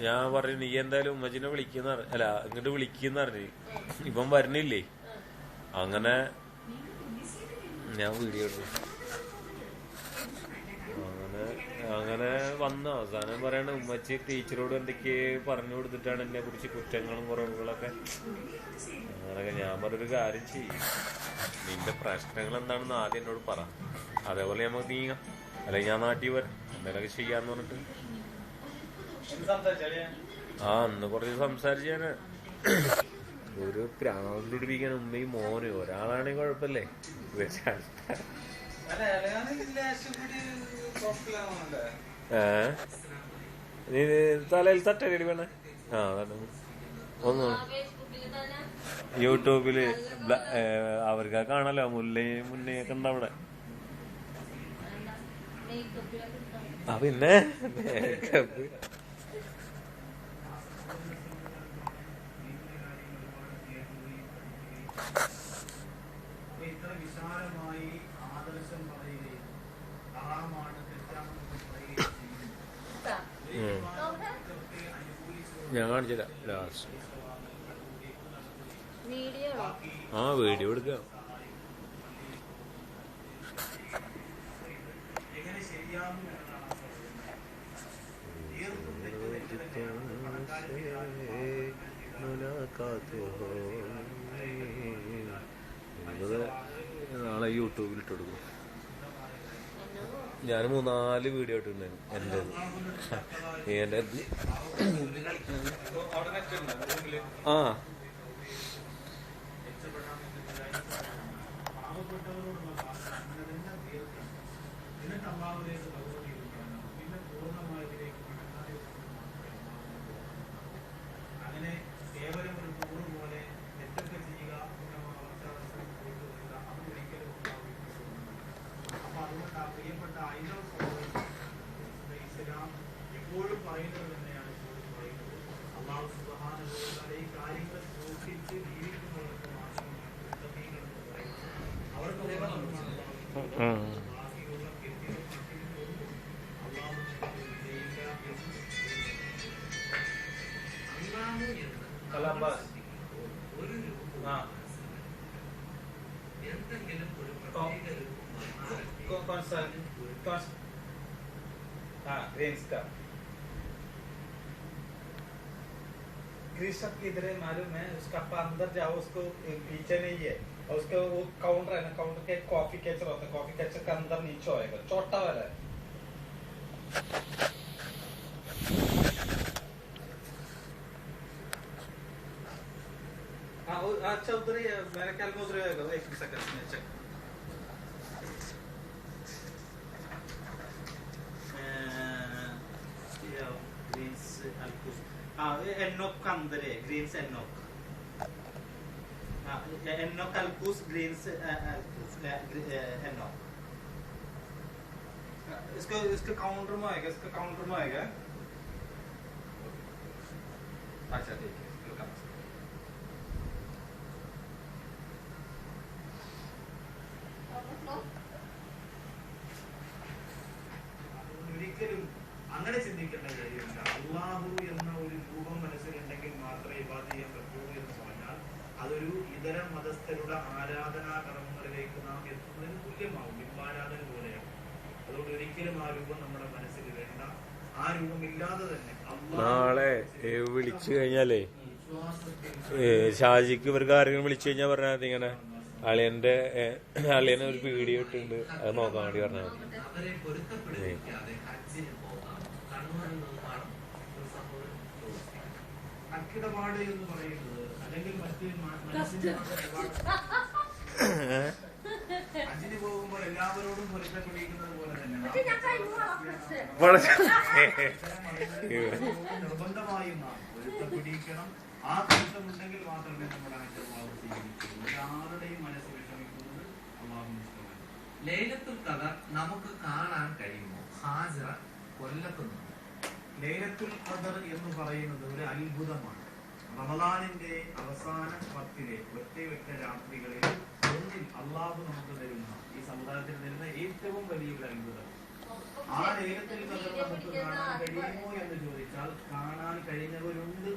ഞാൻ പറഞ്ഞു നീ എന്തായാലും ഉമ്മച്ചിനെ വിളിക്കുന്ന അല്ല ഇങ്ങോട്ട് വിളിക്കുന്ന പറഞ്ഞു. ഇപ്പം വരുന്നില്ലേ, അങ്ങനെ ഞാൻ വീഡിയോ എടുത്തു. അങ്ങനെ വന്ന അവസാനം പറയണ ഉമ്മച്ചി ടീച്ചറോട് എന്തൊക്കെ പറഞ്ഞു കൊടുത്തിട്ടാണ് എന്നെ കുറിച്ച് കുറ്റങ്ങളും കുറവുകളൊക്കെ. അങ്ങനൊക്കെ ഞാൻ പറഞ്ഞൊരു കാര്യം ചെയ്യും, നിന്റെ പ്രശ്നങ്ങൾ എന്താണെന്ന് ആദ്യം എന്നോട് പറ, അതേപോലെ നമുക്ക് നീങ്ങാം, അല്ലെങ്കിൽ ഞാൻ നാട്ടിൽ വരാം, എന്തെങ്കിലുമൊക്കെ ചെയ്യാന്ന് പറഞ്ഞിട്ട്. അന്ന് കുറച്ച് സംസാരിച്ചാണ്. ഒരു പ്രാന്ത് പിടിപ്പിക്കാൻ ഉമ്മയും മോനും ഒരാളാണെങ്കിൽ കുഴപ്പമില്ലേ. നീ തലയിൽ തട്ടടി വേണേ. ഒന്ന് യൂട്യൂബില് അവർക്ക് കാണാലോ, മുന്നേയൊക്കെ ഉണ്ട് അവിടെ. പിന്നെ ഞാൻ കാണിച്ചില്ല ലാസ്റ്റ്. ആ വീഡിയോ എടുക്കാം. നാളെ യൂട്യൂബിൽ ഇട്ട് കൊടുക്കും. ഞാൻ 3-4 വീഡിയോ ഇട്ടിട്ടുണ്ടായിരുന്നു എൻ്റെ. ആ सब किधर है मालूम है, उसका अंदर जाओ, उसको पीछे नहीं है, और उसका वो काउंटर है ना, काउंटर के कॉफी कैचर होता है, कॉफी कैचर का अंदर नीचे होएगा, छोटा वाला है। हाँ अच्छा उधर ही है, मेरे ख्याल में उधर ही होगा। एक सेकंड में चेक। एनोक का अंदर है, ग्रीन्स एनोक। एनोक अल्कूस ग्रीन्स एनोक। इसका काउंटर में आएगा, इसका काउंटर में आएगा। अच्छा ठीक है, ഒരിക്കലും അങ്ങനെ ചിന്തിക്കേണ്ട കാര്യമില്ല. അള്ളാഹു എന്ന ഒരു രൂപം മനസ്സിലുണ്ടെങ്കിൽ മാത്രമേ ഇബാദത്ത് ചെയ്യാൻ പറ്റുള്ളൂ എന്ന് പറഞ്ഞാൽ അതൊരു ഇതര മതസ്ഥരുടെ ആരാധനാ കർമ്മങ്ങളിലേക്ക് നാം എത്തുന്നതിന് തുല്യമാവും, ബിംബാരാധന പോലെയാണ്. അതുകൊണ്ട് ഒരിക്കലും ആ രൂപം നമ്മുടെ മനസ്സിൽ വേണ്ട. ആ രൂപം ഇല്ലാതെ തന്നെ നാളെ വിളിച്ചു കഴിഞ്ഞാലേ ഷാജിക്ക് ഇവർക്ക് ആരെങ്കിലും വിളിച്ചു കഴിഞ്ഞാൽ പറഞ്ഞാൽ മതി, ഇങ്ങനെ അളിയനെ ഒരു വീഡിയോ ഇട്ടുണ്ട്, അത് നോക്കാൻ വേണ്ടി പറഞ്ഞാൽ മതി. അക്കിടപാട് എന്ന് പറയുന്നത് അല്ലെങ്കിൽ മറ്റ് അജിന് പോകുമ്പോൾ എല്ലാവരോടും പൊരുത്തപ്പെടിക്കുന്നത് പോലെ തന്നെ നിർബന്ധമായും നാം പൊരുത്തപ്പെടിക്കണം. ആ പൊരുത്തമുണ്ടെങ്കിൽ മാത്രമേ നമ്മുടെ അള്ളാഹു സ്വീകരിക്കുള്ളൂ. ആരുടെയും മനസ്സ് വിഷമിക്കുന്നത് അള്ളാഹു ഇഷ്ടമല്ല. ലൈലത്തുൽ ഖദർ നമുക്ക് കാണാൻ കഴിയുമോ? ഹാജറ കൊല്ലത്തുന്നു. ലൈലത്തുൽ ഖദർ എന്ന് പറയുന്നത് ഒരു അത്ഭുതമാണ്. റമദാനിന്റെ അവസാന 10 ഒറ്റ രാത്രികളിൽ ഒന്നിൽ അള്ളാഹു നമുക്ക് തരുന്ന, ഈ സമുദായത്തിന് തരുന്ന ഏറ്റവും വലിയൊരു അത്ഭുതം. ആ ലൈലത്തുൽ ഖദർ നമുക്ക് കാണാൻ കഴിയുമോ എന്ന് ചോദിച്ചാൽ കാണാൻ കഴിഞ്ഞവരുണ്ട്